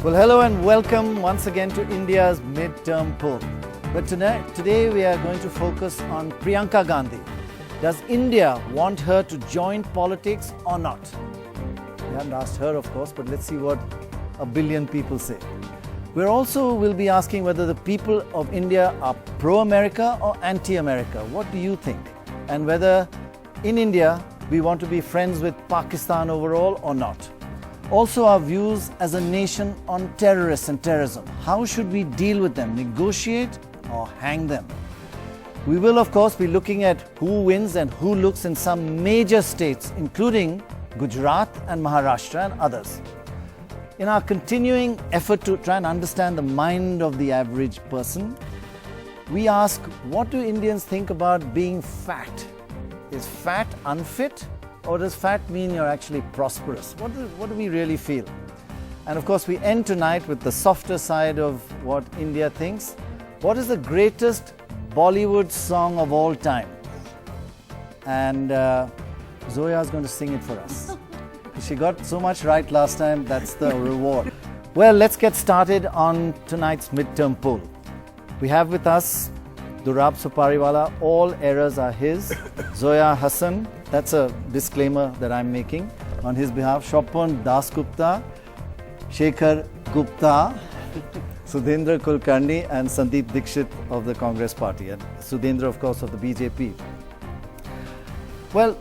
Well, hello and welcome once again to India's Mid-Term Poll. But today we are going to focus on Priyanka Gandhi. Does India want her to join politics or not? We haven't asked her, of course, but let's see what a billion people say. We will be asking whether the people of India are pro-America or anti-America. What do you think? And whether in India we want to be friends with Pakistan overall or not. Also, our views as a nation on terrorists and terrorism. How should we deal with them? Negotiate or hang them? We will, of course, be looking at who wins and who looks in some major states, including Gujarat and Maharashtra and others. In our continuing effort to try and understand the mind of the average person, we ask, what do Indians think about being fat? Is fat unfit? Or does fat mean you're actually prosperous? What do we really feel? And of course, we end tonight with the softer side of what India thinks. What is the greatest Bollywood song of all time? And Zoya is going to sing it for us. She got so much right last time, that's the reward. Well, let's get started on tonight's midterm poll. We have with us Durab Supariwala, all errors are his. Zoya Hassan, that's a disclaimer that I'm making on his behalf. Shopon Dasgupta, Shekhar Gupta, Sudhendra Kulkarni and Sandeep Dixit of the Congress Party, and Sudhendra, of course, of the BJP. Well,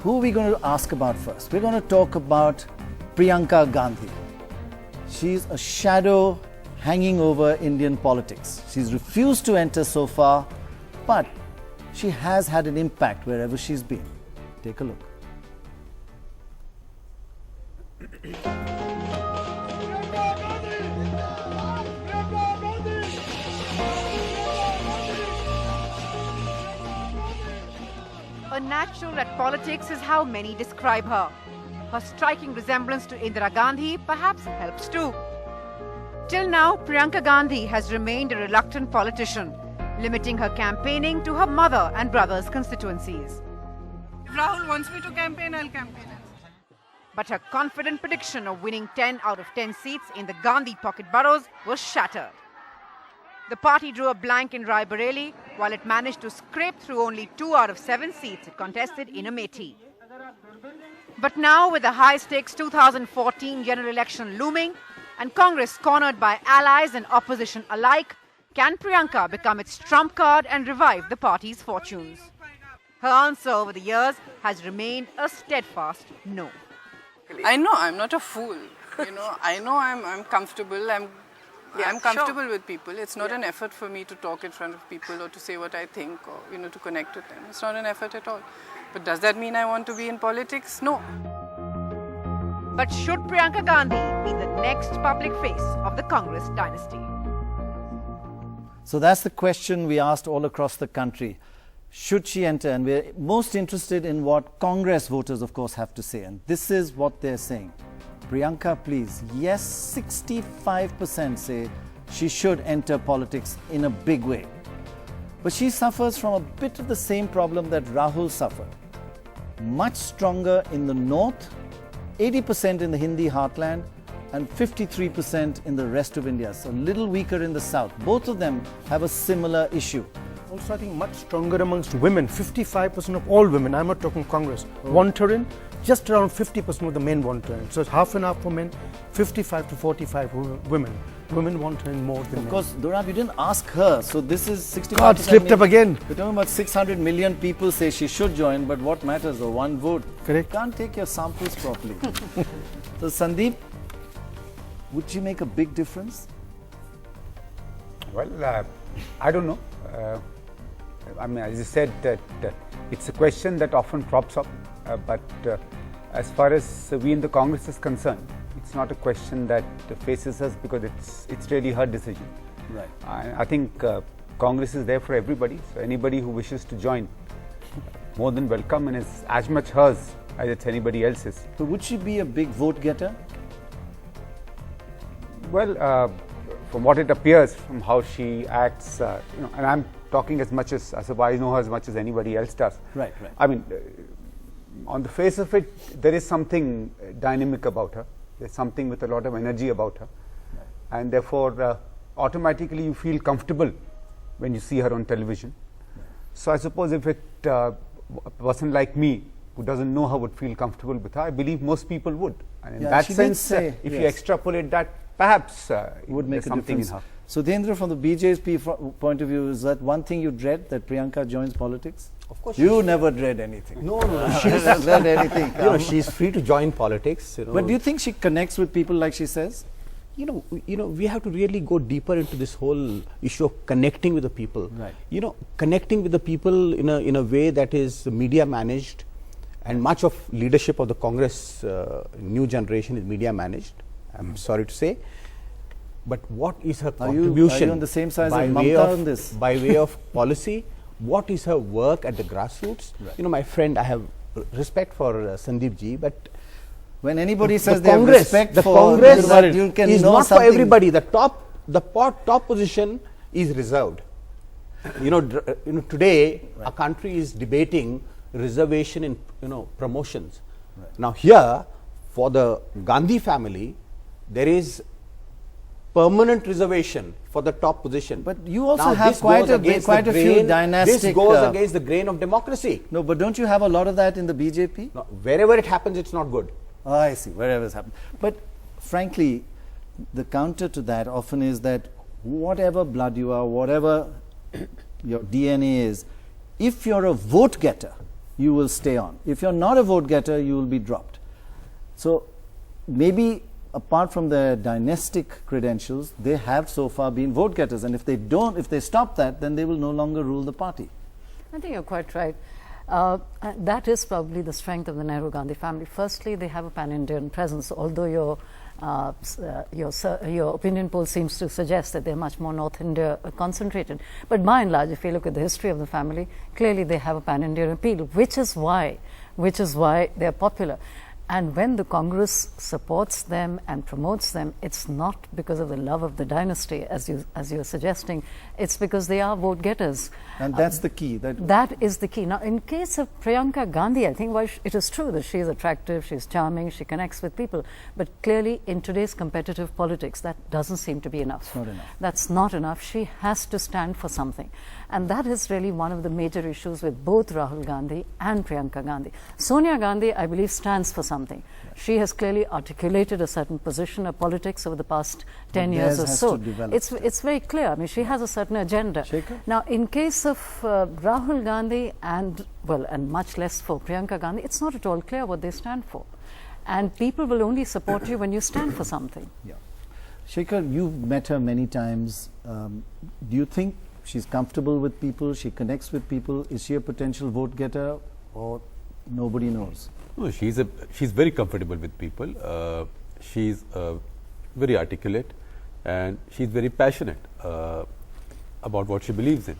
who are we going to ask about first? We're going to talk about Priyanka Gandhi. She's a shadow hanging over Indian politics. She's refused to enter so far, but she has had an impact wherever she's been. Take a look. A natural at politics is how many describe her. Her striking resemblance to Indira Gandhi perhaps helps too. Till now, Priyanka Gandhi has remained a reluctant politician, limiting her campaigning to her mother and brother's constituencies. If Rahul wants me to campaign, I'll campaign. But her confident prediction of winning 10 out of 10 seats in the Gandhi pocket boroughs was shattered. The party drew a blank in Raebareli, while it managed to scrape through only 2 out of 7 seats it contested in Amethi. But now, with the high-stakes 2014 general election looming, and Congress cornered by allies and opposition alike, can Priyanka become its trump card and revive the party's fortunes? Her answer over the years has remained a steadfast no. I know I'm not a fool. I know I'm comfortable. I'm comfortable with people. It's not an effort for me to talk in front of people or to say what I think or to connect with them. It's not an effort at all. But does that mean I want to be in politics? No. But should Priyanka Gandhi be the next public face of the Congress dynasty? So that's the question we asked all across the country. Should she enter? And we're most interested in what Congress voters, of course, have to say. And this is what they're saying. Priyanka, please. Yes, 65% say she should enter politics in a big way. But she suffers from a bit of the same problem that Rahul suffered. Much stronger in the north, 80% in the Hindi heartland, and 53% in the rest of India. So a little weaker in the south. Both of them have a similar issue. Also, I think much stronger amongst women. 55% of all women, I'm not talking Congress, want her in. Just around 50% of the men want her in. So it's half and half for men, 55 to 45 women. Women want her in more than men. Of course, Durab, you didn't ask her. So this is 65%. God, slipped up again. We're talking about 600 million people say she should join, but what matters, the one vote. Correct. You can't take your samples properly. So Sandeep, would she make a big difference? Well, I don't know. I mean, as you said, that it's a question that often crops up. But as far as we in the Congress is concerned, it's not a question that faces us because it's really her decision. Right. I think Congress is there for everybody. So anybody who wishes to join, more than welcome, and it's as much hers as it's anybody else's. So would she be a big vote getter? Well, from what it appears, from how she acts, and I'm talking as much as I know her as much as anybody else does. Right. I mean, on the face of it, there is something dynamic about her. There's something with a lot of energy about her. and therefore automatically you feel comfortable when you see her on television. So I suppose if a person like me who doesn't know her would feel comfortable with her, I believe most people would. And in that sense, if you extrapolate that, perhaps would make a something difference. in her. So, Dhendra, from the BJP point of view, is that one thing you dread, that Priyanka joins politics? Of course. You never dread anything. No, no. She's not dread anything. She's free to join politics. But do you think she connects with people like she says? We have to really go deeper into this whole issue of connecting with the people. Right. Connecting with the people in a way that is media managed, and much of leadership of the Congress new generation is media managed. I'm sorry to say. But what is her contribution? Are you on the same side as way Mamta on this? By way of policy, what is her work at the grassroots? Right. My friend, I have respect for Sandeep ji, but when anybody says the they have respect the for Congress that you can is know not something. for everybody. The top position is reserved. Today a country is debating reservation in promotions. Right. Now here, for the Gandhi family, there is permanent reservation for the top position. But you also Now, have this quite goes a against quite the a few grain- dynastic. This goes against the grain of democracy. No, but don't you have a lot of that in the BJP? No, wherever it happens, it's not good. Oh, I see, wherever it's happened. But frankly, the counter to that often is that whatever blood you are, whatever your DNA is, if you're a vote getter, you will stay on. If you're not a vote getter, you will be dropped. So maybe apart from their dynastic credentials, they have so far been vote getters, and if they stop that, then they will no longer rule the party. I think you're quite right. That is probably the strength of the Nehru Gandhi family. Firstly, they have a pan-Indian presence, although your opinion poll seems to suggest that they're much more North India concentrated. But by and large, if you look at the history of the family, clearly they have a pan-Indian appeal, which is why they're popular. And when the Congress supports them and promotes them, it's not because of the love of the dynasty, as you're suggesting. It's because they are vote getters. And that's the key. That is the key. Now, in case of Priyanka Gandhi, I think it is true that she is attractive, she's charming, she connects with people. But clearly, in today's competitive politics, that doesn't seem to be enough. It's not enough. That's not enough. She has to stand for something. And that is really one of the major issues with both Rahul Gandhi and Priyanka Gandhi. Sonia Gandhi, I believe, stands for something. She has clearly articulated a certain position of politics over the past 10 years or so. It's very clear. I mean, she has a certain agenda. Shekhar? Now, in case of Rahul Gandhi and much less for Priyanka Gandhi, it's not at all clear what they stand for. And people will only support you when you stand for something. Yeah. Shekhar, you've met her many times. Do you think she's comfortable with people, she connects with people? Is she a potential vote getter, or nobody knows? No, she's very comfortable with people. She's very articulate, and she's very passionate about what she believes in.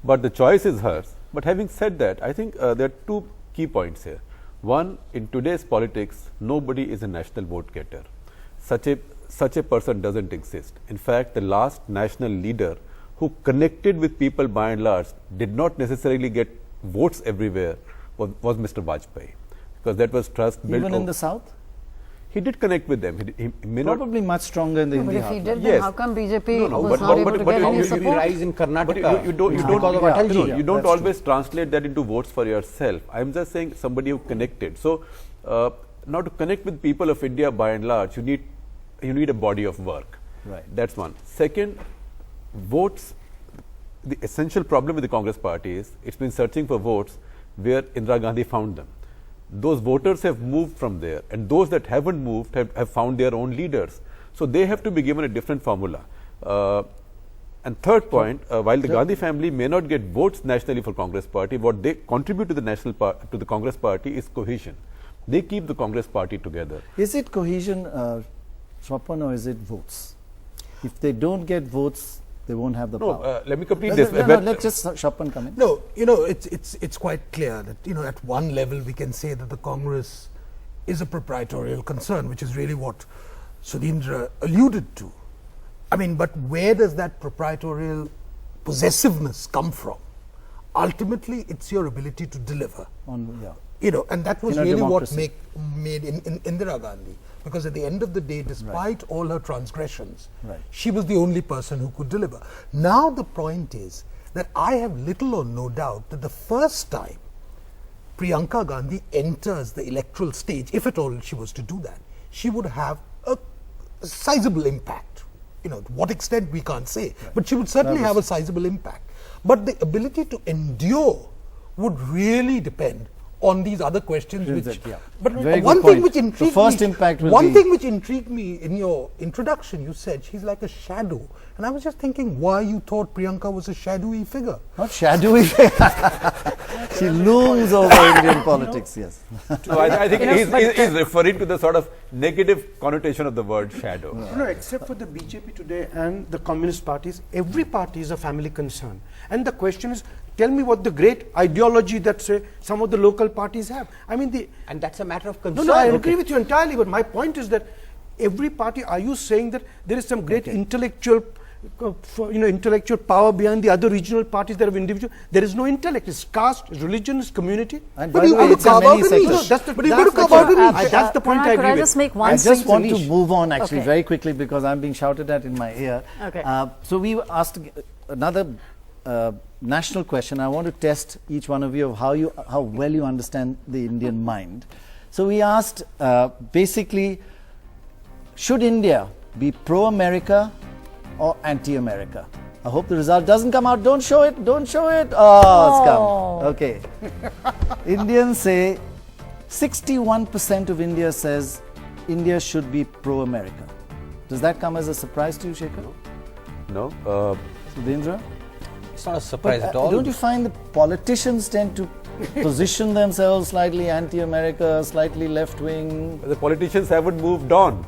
But the choice is hers. But having said that, I think there are two key points here. One, in today's politics, nobody is a national vote getter. Such a person doesn't exist. In fact, the last national leader who connected with people by and large did not necessarily get votes everywhere was Mr. Vajpayee, because that was trust built. Even in the south? He did connect with them. He may Probably much stronger in the But Hindi if he heartland. did, then Yes. how come BJP No, was but- not but- able but- to but get you- any you- support? Rise in But Karnataka. you don't because of Atalji. you don't that's always translate that into votes for yourself. I'm just saying somebody who connected. So now to connect with people of India by and large, you need a body of work. Right. That's one. Second, votes. The essential problem with the Congress party is it's been searching for votes where Indira Gandhi found them. Those voters have moved from there, and those that haven't moved have found their own leaders. So they have to be given a different formula. And third point, while the Gandhi family may not get votes nationally for Congress party, what they contribute to the Congress party is cohesion. They keep the Congress party together. Is it cohesion, Swapan, or is it votes? If they don't get votes, they won't have the No, power. let me complete Let's- this. no, let's just Swapan come in. No, it's quite clear that, at one level we can say that the Congress is a proprietorial concern, which is really what Sudhindra alluded to. I mean, but where does that proprietorial possessiveness come from? ultimately it's your ability to deliver. Yeah. You know, and that was In a really what democracy. made Indira Gandhi. Because at the end of the day, despite all her transgressions, Right. she was the only person who could deliver. Now the point is that I have little or no doubt that the first time Priyanka Gandhi enters the electoral stage, if at all she was to do that, she would have a sizable impact. You know, to what extent we can't say, but she would certainly have a sizable impact. But the ability to endure would really depend on these other questions. Which, yeah. but Very one good thing point. which The intrigued first me, impact will one be- thing which intrigued me in your introduction, you said she's like a shadow, and I was just thinking why you thought Priyanka was a shadowy figure. Not shadowy. She looms over Indian politics, yes. So I think he's referring to the sort of negative connotation of the word shadow. No, except for the BJP today and the communist parties, every party is a family concern. And the question is, tell me what the great ideology that, say, some of the local parties have. I mean, And that's a matter of no, concern. no, I agree with you entirely, but my point is that every party, are you saying that there is some great intellectual, intellectual power behind the other regional parties that have individual? There is no intellect. It's caste, it's religion, it's community. And But by the you way, gotta it's in carve many out a niche. sectors. That's the, But you that's gotta the carve out point. a niche. That's the point I Could agree I with. just make one I just want to niche. move on actually Okay. very quickly because I'm being shouted at in my ear. Okay. So we asked another national question. I want to test each one of you of how well you understand the Indian mind. So we asked basically, should India be pro-America or anti-America? I hope the result doesn't come out. Don't show it. Don't show it. Oh, it's come. Okay. Indians say 61% of India says India should be pro-America. Does that come as a surprise to you, Shekhar? No? Sudhindra? It's not a surprise But, at all. don't you find the politicians tend to position themselves slightly anti-America, slightly left-wing? The politicians haven't moved on.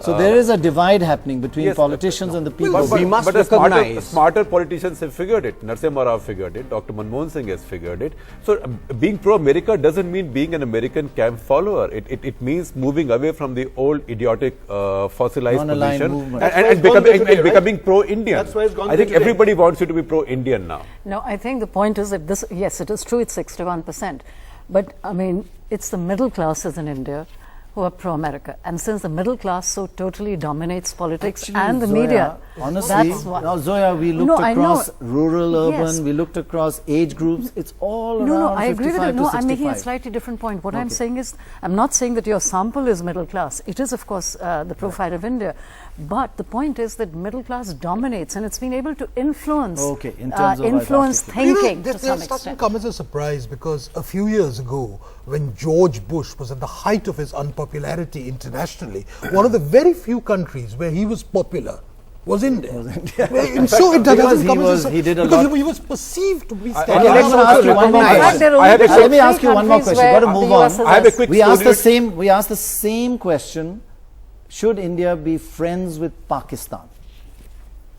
So there is a divide happening between yes, politicians and the people. But we must the recognize- smarter politicians have figured it. Narasimha Rao figured it. Dr. Manmohan Singh has figured it. So being pro-America doesn't mean being an American camp follower. It means moving away from the old idiotic fossilized Non-aligned position movement. That's why and it's gone there today, right? becoming pro-Indian. That's why it's gone I think there today. everybody wants you to be pro-Indian now. No, I think the point is that this, yes, it is true, it's 61%. But I mean, it's the middle classes in India who are pro-America. And since the middle class so totally dominates politics Actually, and the Zoya, media, honestly, that's why. now Zoya, we looked No, I across know. rural, urban, Yes. we looked across age groups. It's all around No, I agree with 55 you. to No, I'm making a 65. slightly different point. What I'm Okay. saying is, I'm not saying that your sample is middle class. It is, of course, the profile of India. But the point is that middle class dominates and it's been able to influence, Okay, in terms of influence identity. thinking to This some doesn't extent. come as a surprise because a few years ago, when George Bush was at the height of his unpopularity internationally, one of the very few countries where he was popular was India. And so it Because doesn't come as a he did a because lot- he was perceived to be Okay, standing let me out. ask you one more In fact, question. there are I have only a- Let me three ask you one more countries question. where Got to move the on. US has I have a quick We asked the story. same. We asked the same question. Should India be friends with Pakistan?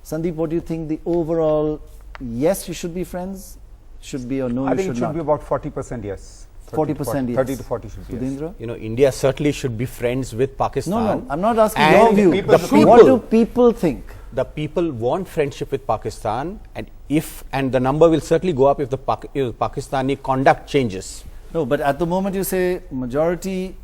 Sandeep, what do you think? The overall, yes, you should be friends. Should be or no, I you think should it should not. be about 40% yes. 40% yes. 30 to 40 should be yes. Sudhindra? You know, India certainly should be friends with Pakistan. No, I'm not asking And your view. the people- What do people think? The people want friendship with Pakistan, and the number will certainly go up if the if Pakistani conduct changes. No, but at the moment you say majority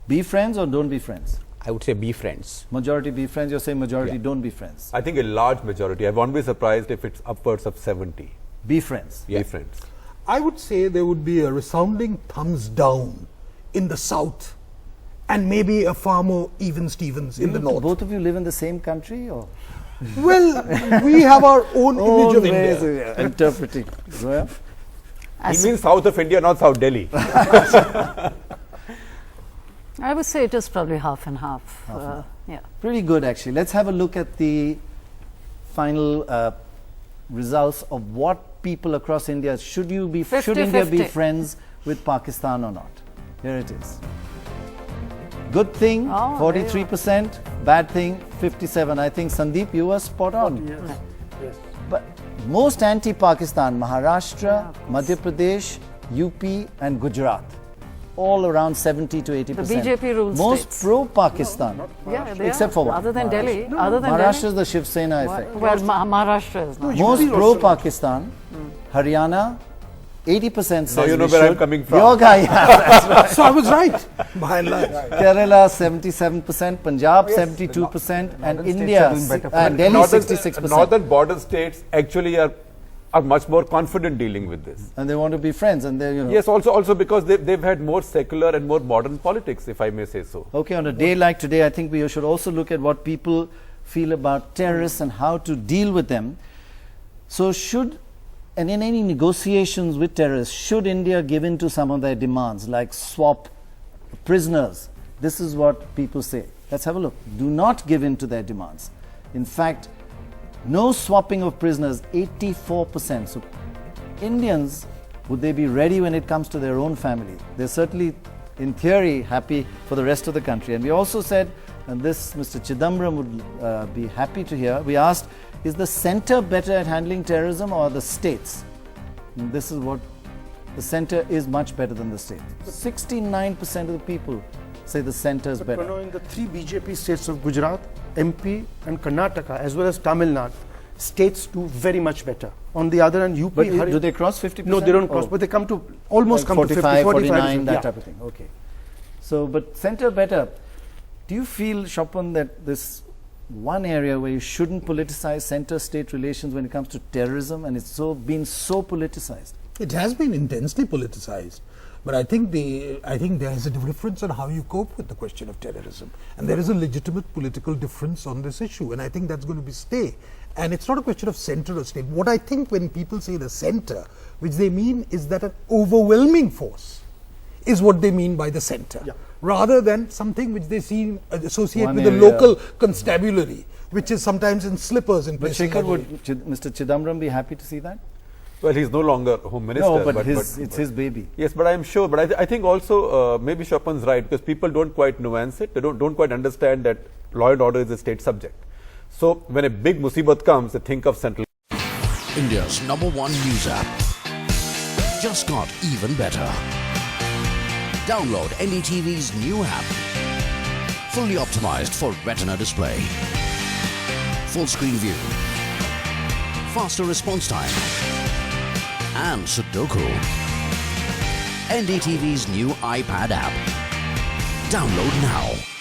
be friends or don't be friends. I would say be friends. Majority be friends. You're saying majority Yeah. don't be friends. I think a large majority. I won't be surprised if it's upwards of 70. Be friends. Be friends. I would say there would be a resounding thumbs down in the south and maybe a far more even Stevens in the north. Both of you live in the same country or? Well, we have our own image of ways India. of interpreting. Zoya? He means south of India, not South Delhi. I would say it is probably half and half. Yeah. Pretty good actually. Let's have a look at the final results of what people across India should India be 50-50. friends with Pakistan or not? Here it is. Good thing, Oh, 43%. Bad thing, 57%. I think Sandeep, you were spot on. Yes. But most anti-Pakistan, Maharashtra, Madhya Pradesh, UP and Gujarat. All around 70 to 80%. The BJP ruled Most states. pro-Pakistan. Yeah, they Except are. for what? Other than Delhi. Other than Maharashtra is Delhi. the Shiv Sena effect. Well, Maharashtra is not. Most pro-Pakistan Haryana, 80% says you know we where I'm should. coming from. Your guy, yeah, that's right. So I was right, by and large. Kerala 77%, Punjab 72%, and states India are doing better. and Delhi 66%. Northern border states actually are much more confident dealing with this. And they want to be friends, and they, Yes, also because they've had more secular and more modern politics, if I may say so. Okay, on a day like today, I think we should also look at what people feel about terrorists and how to deal with them. So and in any negotiations with terrorists, should India give in to some of their demands, like swap prisoners? This is what people say. Let's have a look. Do not give in to their demands. In fact, no swapping of prisoners, 84%. So Indians, would they be ready when it comes to their own family? They're certainly, in theory, happy for the rest of the country. And we also said, and this Mr. Chidambaram would be happy to hear, we asked, is the center better at handling terrorism or the states? And this is what the center is much better than the states. 69% of the people say the center is better. But in the 3 BJP states of Gujarat, MP and Karnataka, as well as Tamil Nadu, states do very much better. On the other hand, UP... But do they cross 50%? No, they don't cross, but they come to almost like come to 45, 50, 49, that yeah. type of thing. Okay. So, but center better. Do you feel, Shopan, that this one area where you shouldn't politicize center-state relations when it comes to terrorism, and it's been so politicized? It has been intensely politicized. But I think there is a difference on how you cope with the question of terrorism. And there is a legitimate political difference on this issue. And I think that's going to stay. And it's not a question of center or state. What I think when people say the center, which they mean is that an overwhelming force is what they mean by the center. Yeah. Rather than something which they associate with the local constabulary, which is sometimes in slippers in places. But Shekhar, would Mr. Chidambaram be happy to see that? Well, he's no longer Home Minister. No, but it's his baby. Yes, but I am sure. But I think also maybe Shopan's right, because people don't quite nuance it. They don't quite understand that law and order is a state subject. So when a big musibat comes, they think of central. India's #1 news app just got even better. Download NDTV's new app. Fully optimized for retina display. Full screen view. Faster response time. And Sudoku. NDTV's new iPad app. Download now.